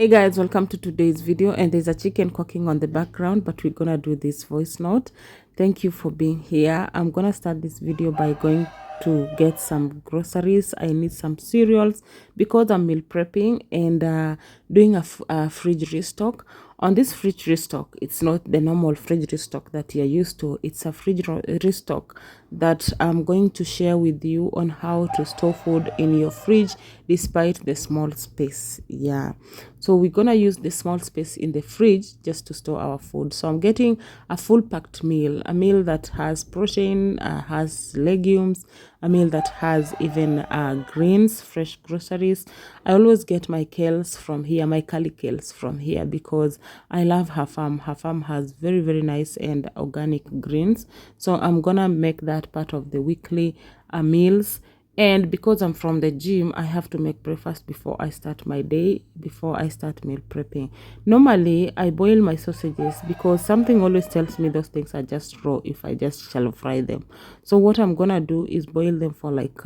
Hey guys, welcome to today's video. And there's a chicken cooking on the background, but we're gonna do this voice note. Thank you for being here. I'm gonna start this video by going to get some groceries. I need some cereals because I'm meal prepping and doing a fridge restock. On this fridge restock, it's not the normal fridge restock that you're used to. It's a fridge restock that I'm going to share with you on how to store food in your fridge despite the small space. Yeah, so we're gonna use the small space in the fridge just to store our food. So I'm getting a full packed meal, a meal that has protein, has legumes, a meal that has even greens, fresh groceries. I always get my kales from here, my curly kales from here, because I love her farm. Her farm has very, very nice and organic greens. So I'm gonna make that part of the weekly meals. And because I'm from the gym, I have to make breakfast before I start my day, before I start meal prepping. Normally, I boil my sausages because something always tells me those things are just raw if I just shallow fry them. So what I'm gonna do is boil them for like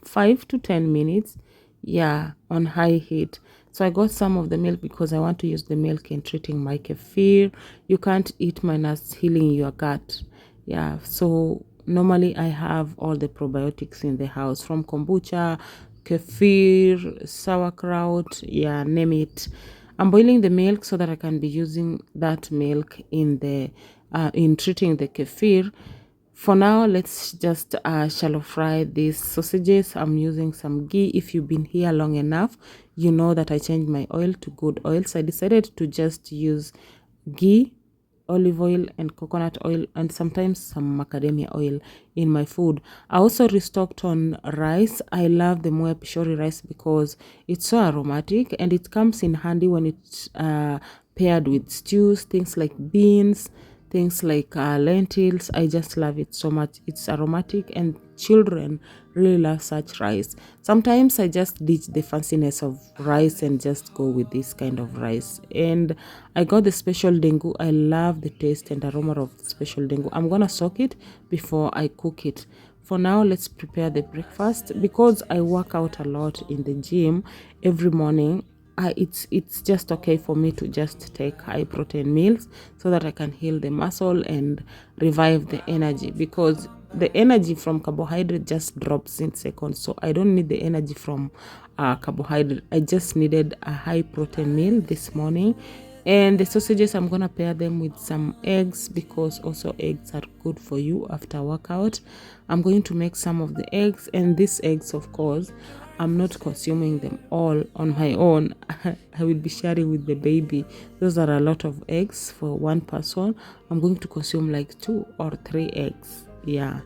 5 to 10 minutes, yeah, on high heat. So I got some of the milk because I want to use the milk in treating my kefir. You can't eat minus healing your gut. Yeah, so normally I have all the probiotics in the house, from kombucha, kefir, sauerkraut, yeah, name it. I'm boiling the milk so that I can be using that milk in the in treating the kefir. For now, let's just shallow fry these sausages. I'm using some ghee. If you've been here long enough, you know that I changed my oil to good oil. So I decided to just use ghee, olive oil, and coconut oil, and sometimes some macadamia oil in my food. I also restocked on rice. I love the Moya Pishori rice because it's so aromatic and it comes in handy when it's paired with stews, things like beans, things like lentils. I just love it so much. It's aromatic and children really love such rice. Sometimes I just ditch the fanciness of rice and just go with this kind of rice. And I got the special dengu. I love the taste and aroma of the special dengu. I'm gonna soak it before I cook it. For now, let's prepare the breakfast. Because I work out a lot in the gym every morning, it's just okay for me to just take high protein meals so that I can heal the muscle and revive the energy, because the energy from carbohydrate just drops in seconds. So I don't need the energy from carbohydrate. I just needed a high protein meal this morning. And the sausages, I'm gonna pair them with some eggs because also eggs are good for you after workout. I'm going to make some of the eggs, and these eggs, of course, I'm not consuming them all on my own. I will be sharing with the baby. Those are a lot of eggs for one person. I'm going to consume like 2 or 3 eggs. Yeah.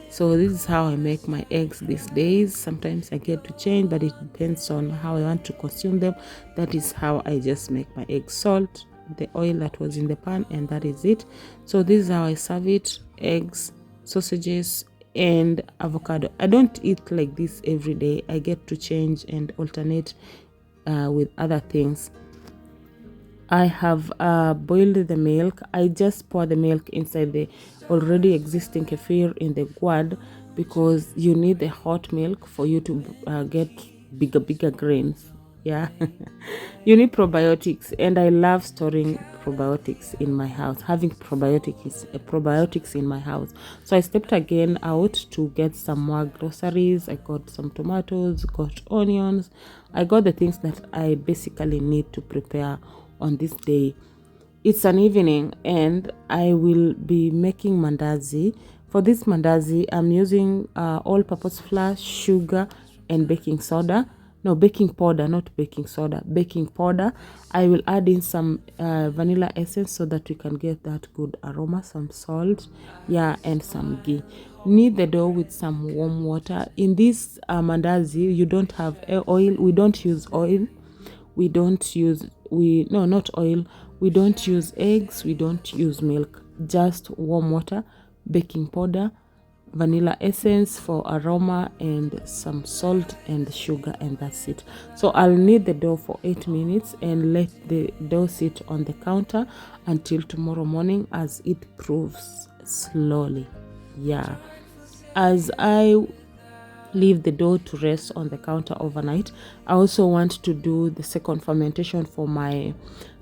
So this is how I make my eggs these days. Sometimes I get to change, but it depends on how I want to consume them. That is how I just make my eggs. Salt, the oil that was in the pan, and that is it. So this is how I serve it. Eggs, sausages, and avocado. I don't eat like this every day. I get to change and alternate with other things. I have boiled the milk. I just pour the milk inside the already existing kefir in the guad, because you need the hot milk for you to get bigger grains. Yeah. You need probiotics, and I love storing probiotics in my house, having probiotics in my house. So I stepped again out to get some more groceries. I got some tomatoes, got onions. I got the things that I basically need to prepare on this day. It's an evening and I will be making mandazi. For this mandazi, I'm using all-purpose flour, sugar, and baking soda. No, baking powder, not baking soda, baking powder. I will add in some vanilla essence so that we can get that good aroma, some salt, yeah, and some ghee. Knead the dough with some warm water. In this mandazi, you don't have oil. We don't use oil. Not oil. We don't use eggs. We don't use milk. Just warm water, baking powder, vanilla essence for aroma, and some salt and sugar, and that's it. So I'll knead the dough for 8 minutes and let the dough sit on the counter until tomorrow morning as it proves slowly. Yeah, as I leave the dough to rest on the counter overnight. I also want to do the second fermentation for my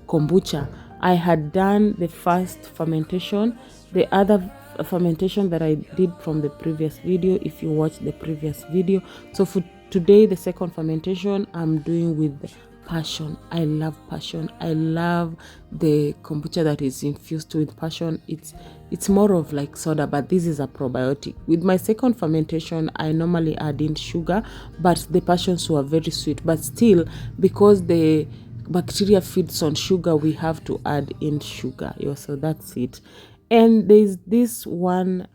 kombucha. I had done the first fermentation, the other fermentation that I did from the previous video, if you watch the previous video. So for today, the second fermentation I'm doing with passion. I love passion. I love the kombucha that is infused with passion. It's more of like soda, but this is a probiotic. With my second fermentation, I normally add in sugar, but the passions were very sweet. But still, because the bacteria feeds on sugar, we have to add in sugar. Yeah, so that's it. And there's this one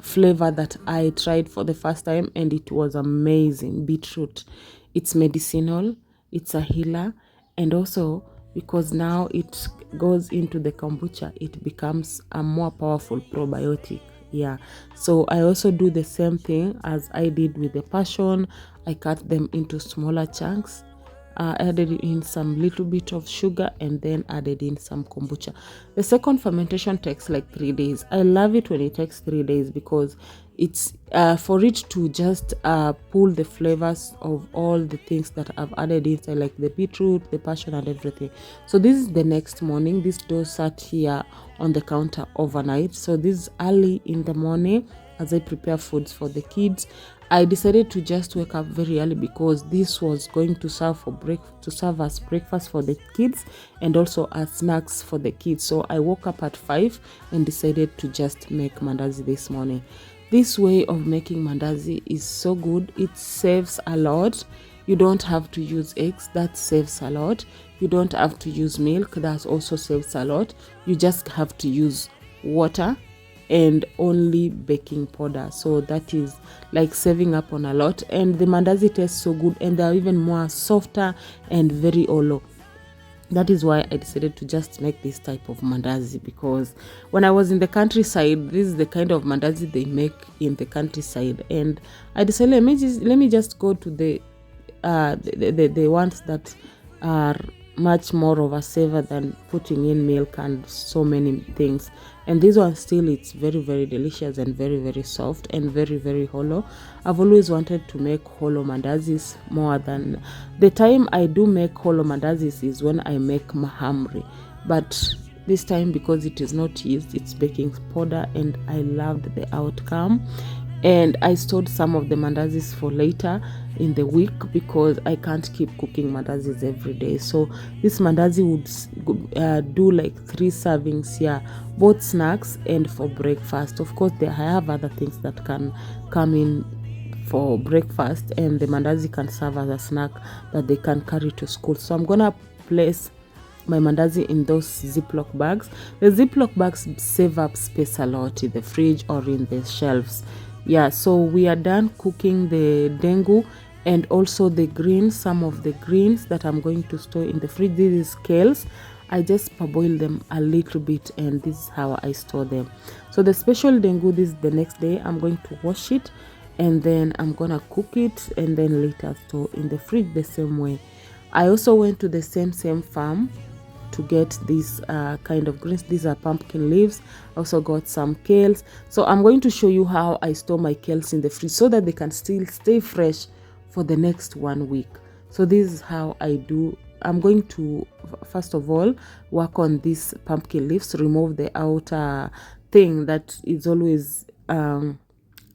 flavor that I tried for the first time, and it was amazing. Beetroot. It's medicinal, it's a healer, and also because now it goes into the kombucha, it becomes a more powerful probiotic. Yeah, so I also do the same thing as I did with the passion. I cut them into smaller chunks, added in some little bit of sugar, and then added in some kombucha. The second fermentation takes like 3 days. I love it when it takes 3 days because it's for it to just pull the flavors of all the things that I've added inside, like the beetroot, the passion, and everything. So this is the next morning. This dough sat here on the counter overnight. So this is early in the morning as I prepare foods for the kids. I decided to just wake up very early because this was going to serve as breakfast for the kids and also as snacks for the kids. So I woke up at 5 and decided to just make mandazi this morning. This way of making mandazi is so good. It saves a lot. You don't have to use eggs. That saves a lot. You don't have to use milk. That also saves a lot. You just have to use water and only baking powder. So that is like saving up on a lot. And the mandazi tastes so good, and they're even more softer and very olo. That is why I decided to just make this type of mandazi, because when I was in the countryside, this is the kind of mandazi they make in the countryside. And I decided, let me just go to the ones that are much more of a savor than putting in milk and so many things. And this one still, it's very, very delicious and very, very soft and very, very hollow. I've always wanted to make hollow mandazis more than the time I do make hollow mandazis is when I make mahamri. But this time, because it is not used, it's baking powder, and I loved the outcome. And I stored some of the mandazis for later in the week because I can't keep cooking mandazis every day. So this mandazi would do like 3 servings here, both snacks and for breakfast. Of course, I have other things that can come in for breakfast, and the mandazi can serve as a snack that they can carry to school. So I'm gonna place my mandazi in those Ziploc bags. The Ziploc bags save up space a lot in the fridge or in the shelves. Yeah, so we are done cooking the dengu and also the greens, some of the greens that I'm going to store in the fridge. This is kales. I just parboil them a little bit, and this is how I store them. So the special dengu, this is the next day. I'm going to wash it, and then I'm gonna cook it, and then later store in the fridge the same way. I also went to the same farm to get these kind of greens. These are pumpkin leaves. I also got some kales. So I'm going to show you how I store my kales in the fridge so that they can still stay fresh for the next 1 week. So this is how I do. I'm going to first of all work on these pumpkin leaves, remove the outer thing that is always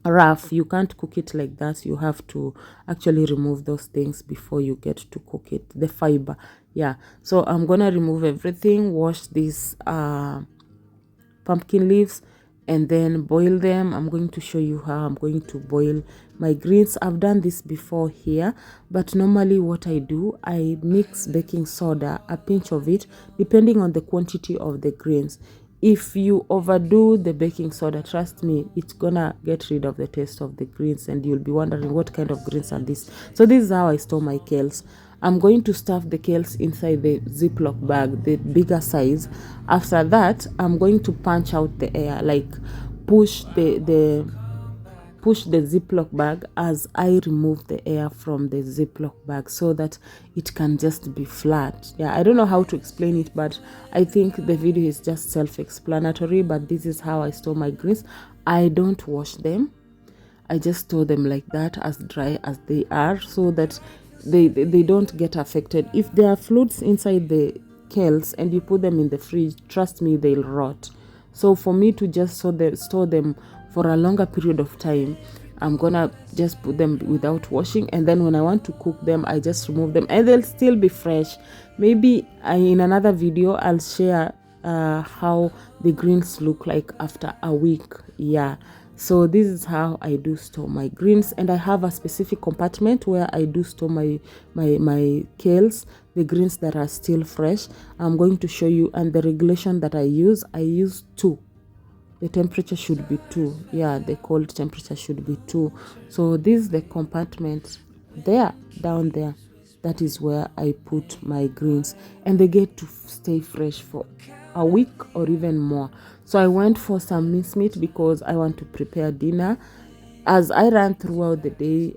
rough. You can't cook it like that. You have to actually remove those things before you get to cook it, the fiber. Yeah, so I'm gonna remove everything, wash these pumpkin leaves, and then boil them. I'm going to show you how I'm going to boil my greens. I've done this before here, but normally what I do, I mix baking soda, a pinch of it, depending on the quantity of the greens. If you overdo the baking soda, trust me, it's gonna get rid of the taste of the greens, and you'll be wondering what kind of greens are these. So this is how I store my kales. I'm going to stuff the kales inside the Ziploc bag, the bigger size. After that, I'm going to punch out the air, like push the Ziploc bag as I remove the air from the Ziploc bag so that it can just be flat. Yeah, I don't know how to explain it, but I think the video is just self-explanatory. But this is how I store my greens. I don't wash them. I just store them like that, as dry as they are, so that they don't get affected. If there are fluids inside the kales and you put them in the fridge, trust me, they'll rot. So for me to just store them for a longer period of time, I'm gonna just put them without washing, and then when I want to cook them, I just remove them and they'll still be fresh. Maybe in another video I'll share how the greens look like after a week. Yeah, so this is how I do store my greens, and I have a specific compartment where I do store my kales, the greens that are still fresh. I'm going to show you, and the regulation that I use 2. The temperature should be 2. Yeah, the cold temperature should be 2. So this is the compartment there, down there. That is where I put my greens, and they get to stay fresh for a week or even more. So I went for some mincemeat because I want to prepare dinner. As I run throughout the day,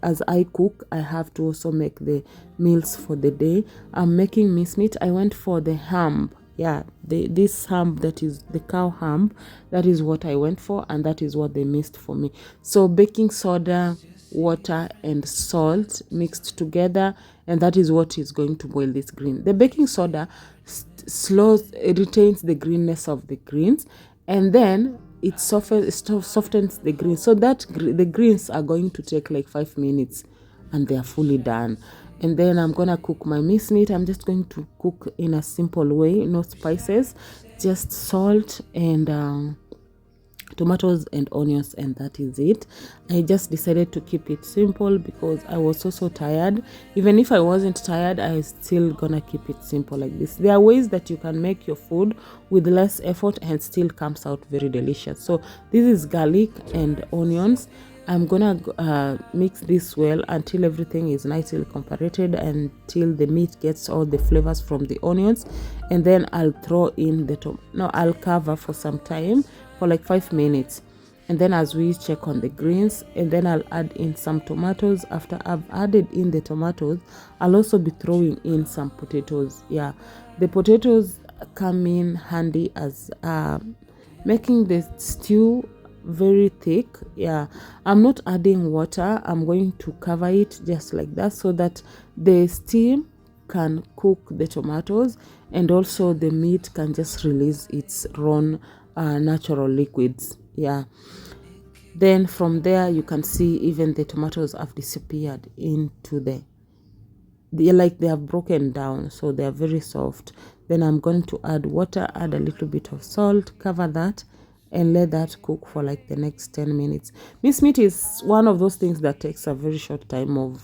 as I cook, I have to also make the meals for the day. I'm making mincemeat. I went for the ham. Yeah, this ham, that is the cow ham, that is what I went for, and that is what they mixed for me. So baking soda, water and salt mixed together, and that is what is going to boil this green. The baking soda retains the greenness of the greens, and then it softens the greens, so that the greens are going to take like 5 minutes and they are fully done. And then I'm gonna cook my mincemeat. I'm just going to cook in a simple way, no spices, just salt and tomatoes and onions, and that is it. I just decided to keep it simple because I was so tired. Even if I wasn't tired, I still gonna keep it simple like this. There are ways that you can make your food with less effort and still comes out very delicious. So this is garlic and onions. I'm gonna mix this well until everything is nicely comparated, until the meat gets all the flavors from the onions, and then I'll throw in I'll cover for some time, for like 5 minutes, and then as we check on the greens, and then I'll add in some tomatoes. After I've added in the tomatoes, I'll also be throwing in some potatoes. Yeah, the potatoes come in handy as making the stew very thick. Yeah, I'm not adding water. I'm going to cover it just like that, so that the steam can cook the tomatoes, and also the meat can just release its own natural liquids. Yeah, then from there you can see even the tomatoes have disappeared into they have broken down, so they are very soft. Then I'm going to add water, add a little bit of salt, cover that, and let that cook for like the next 10 minutes. Mincemeat is one of those things that takes a very short time of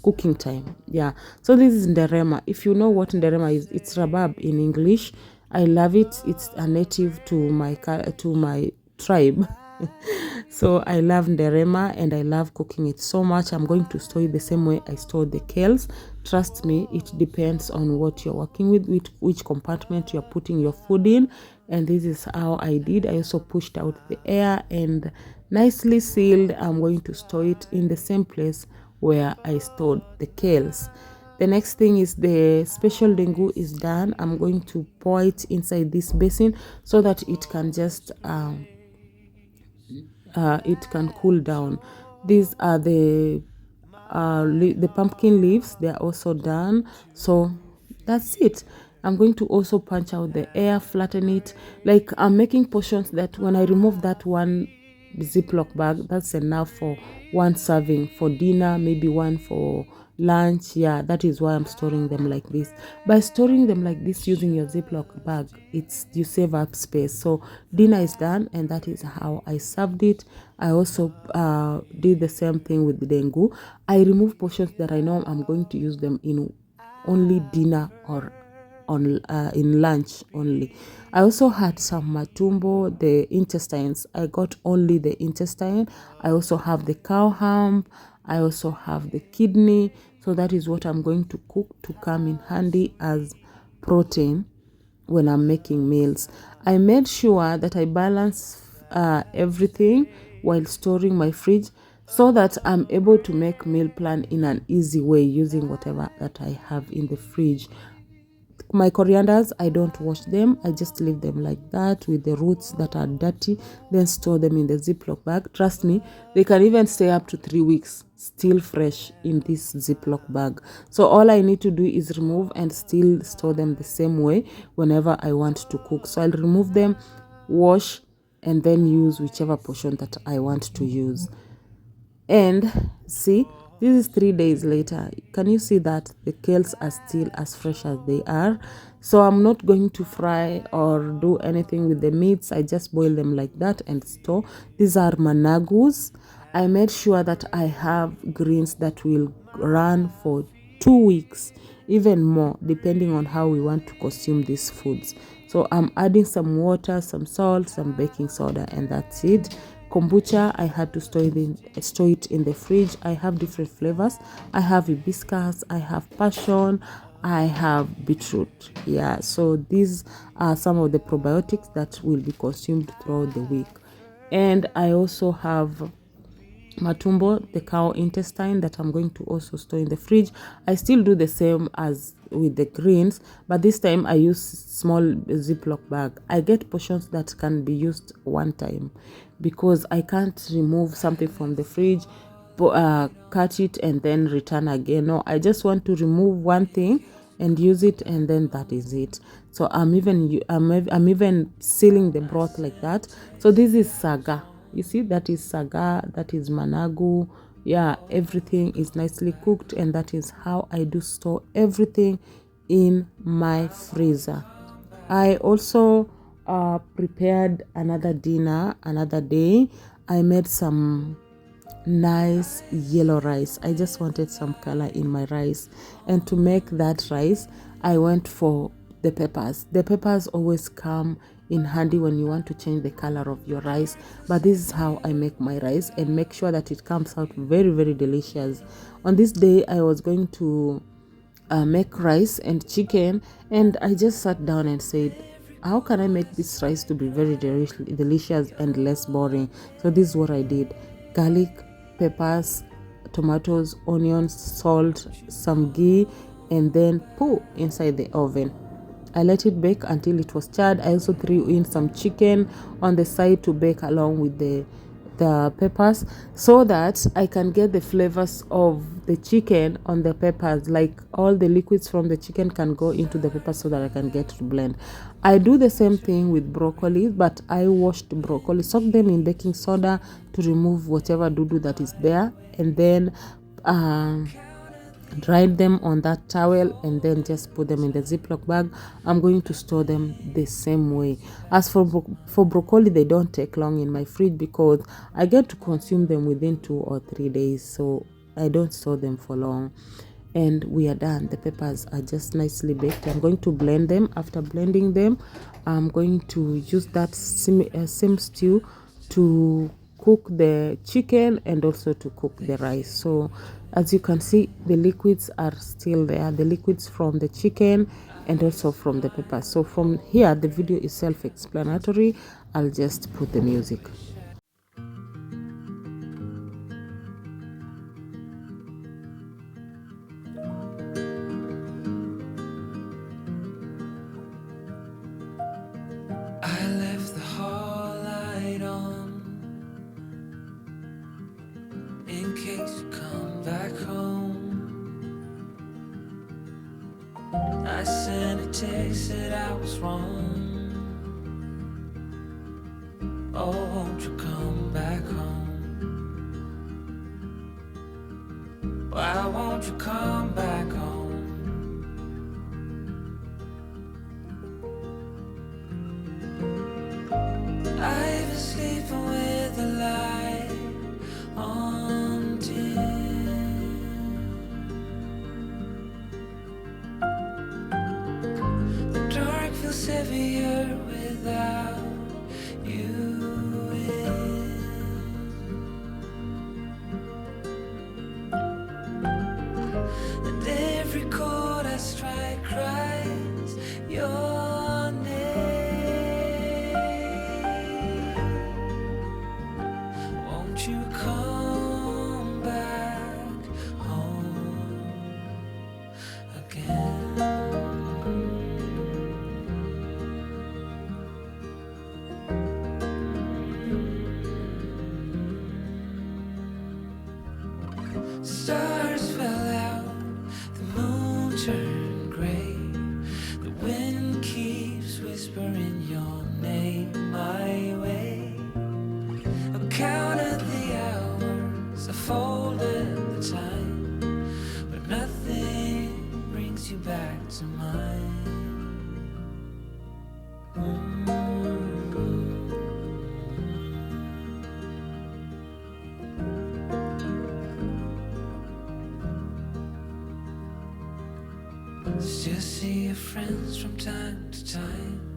cooking time. Yeah, so this is nderema. If you know what nderema is, it's rabab in English. I love it. It's a native to my tribe. So I love nderema and I love cooking it so much. I'm going to store it the same way I store the kales. Trust me, it depends on what you're working with, which compartment you're putting your food in. And this is how I did. I also pushed out the air and nicely sealed. I'm going to store it in the same place where I stored the kales. The next thing is the special dengu is done. I'm going to pour it inside this basin so that it can just it can cool down. These are the pumpkin leaves. They are also done. So that's it. I'm going to also punch out the air, flatten it. Like I'm making portions that when I remove that one Ziploc bag, that's enough for one serving for dinner, maybe one for lunch. Yeah, that is why I'm storing them like this. By storing them like this using your Ziploc bag, you save up space. So dinner is done, and that is how I served it. I also did the same thing with the dengu. I remove portions that I know I'm going to use them in only dinner or in lunch only. I also had some matumbo, the intestines. I got only the intestine. I also have the cow ham. I also have the kidney. So that is what I'm going to cook to come in handy as protein when I'm making meals. I made sure that I balance everything while storing my fridge, so that I'm able to make meal plan in an easy way using whatever that I have in the fridge. My corianders, I don't wash them. I just leave them like that with the roots that are dirty, then store them in the Ziploc bag. Trust me, they can even stay up to 3 weeks still fresh in this Ziploc bag. So all I need to do is remove and still store them the same way whenever I want to cook. So I'll remove them, wash, and then use whichever portion that I want to use. And see, this is 3 days later. Can you see that the kales are still as fresh as they are? So I'm not going to fry or do anything with the meats. I just boil them like that and store. These are managus. I made sure that I have greens that will run for 2 weeks, even more, depending on how we want to consume these foods. So I'm adding some water, some salt, some baking soda, and that's it. Kombucha, I had to store it in the fridge. I have different flavors. I have hibiscus, I have passion, I have beetroot. Yeah, so these are some of the probiotics that will be consumed throughout the week. And I also have matumbo, the cow intestine, that I'm going to also store in the fridge. I still do the same as with the greens, but this time I use small Ziploc bag. I get portions that can be used one time because I can't remove something from the fridge, cut it and then return again. No, I just want to remove one thing and use it, and then that is it. So I'm even sealing the broth like that. So this is saga. You see, that is saga, that is managu. Yeah, everything is nicely cooked, and that is how I do store everything in my freezer. I also prepared another dinner another day. I made some nice yellow rice. I just wanted some color in my rice, and to make that rice I went for the peppers. The peppers always come in handy when you want to change the color of your rice, but this is how I make my rice and make sure that it comes out very, very delicious. On this day I was going to make rice and chicken, and I just sat down and said, how can I make this rice to be very delicious and less boring? So this is what I did: garlic, peppers, tomatoes, onions, salt, some ghee, and then put inside the oven. I let it bake until it was charred. I also threw in some chicken on the side to bake along with the peppers, so that I can get the flavors of the chicken on the peppers. Like all the liquids from the chicken can go into the peppers so that I can get to blend. I do the same thing with broccoli, but I washed broccoli, soak them in baking soda to remove whatever doo-doo that is there, and then dried them on that towel, and then just put them in the Ziploc bag. I'm going to store them the same way. As for broccoli, they don't take long in my fridge because I get to consume them within 2 or 3 days, so I don't store them for long. And we are done. The peppers are just nicely baked. I'm going to blend them. After blending them, I'm going to use that same stew to cook the chicken and also to cook the rice. So as you can see, the liquids are still there, the liquids from the chicken and also from the pepper. So from here, the video is self-explanatory. I'll just put the music. I left the hall light on in case you come back home. I sent a text that I was wrong. Oh, won't you come back home? Why won't you come back home? I've been sleeping with the light on dim. The dark feels heavier without you in. And every chord I strike cries your name. Won't you come back home again? turn gray. The wind keeps whispering your name my way. I counted the hours, I folded the time, but nothing brings you back to mine. Still see your friends from time to time.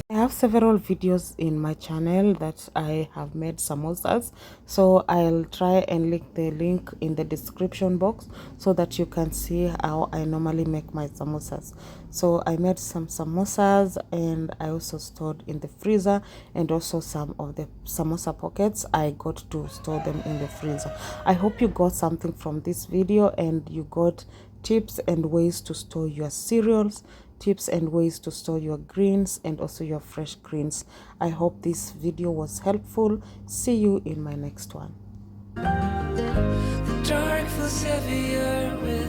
I have several videos in my channel that I have made samosas, so I'll try and link the link in the description box so that you can see how I normally make my samosas. So I made some samosas and I also stored in the freezer, and also some of the samosa pockets I got to store them in the freezer. I hope you got something from this video and you got tips and ways to store your cereals, tips and ways to store your greens and also your fresh greens. I hope this video was helpful. See you in my next one. The dark feels heavier with